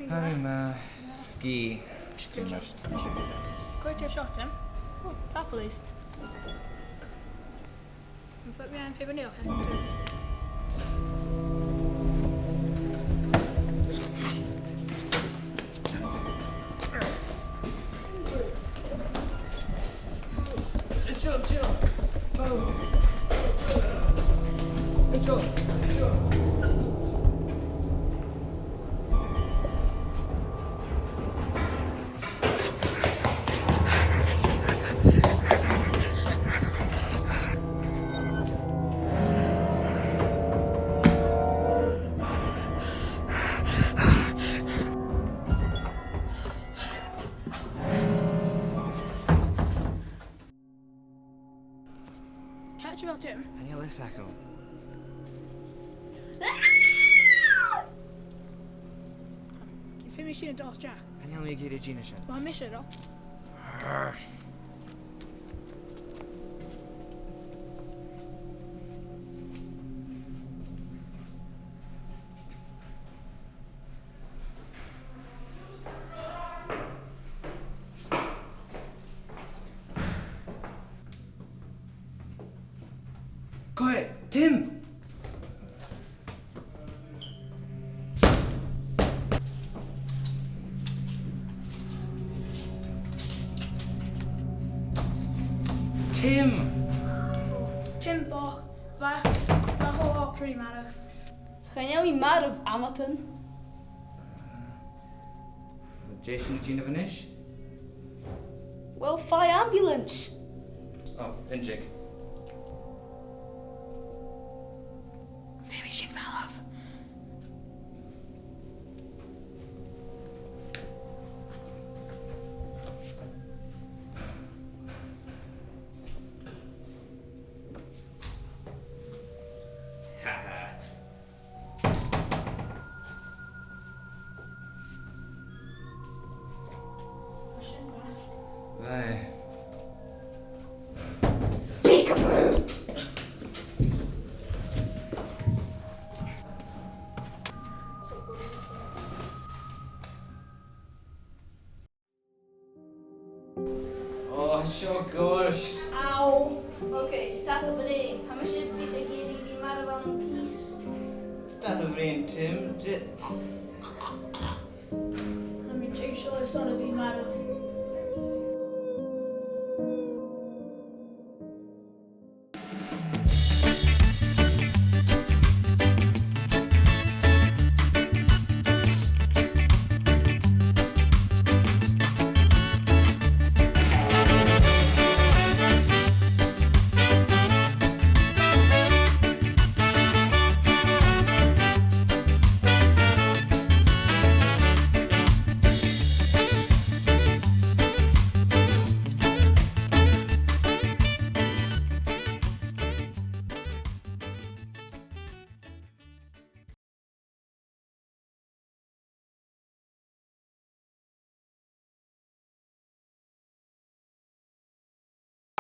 I'm ski. Stimmt. Kort your shot, Tim. Oh, tappelief. Dan får vi en peperneel här. Chill. Oh. Chill. Catch you out, Tim. Ghilleasbaig. Give him machine dos Jack. Aniel mi gyd Gina siya. Well, I miss it, though. Quiet, Tim! Tim! Tim Bach. Waar gaan we prima? Ga jij niet maar op Amazon? Jason Gina Vanish? Well, fire ambulance. Oh, Injig. Machine fell off. Haha. Wij. Oh, zo gosh. Auw. Oké, staat op één. Ga maar zitten bij de Giri die maar wel een kies. Dat is een vriend, Tim. Let me take sure it's not a V matter.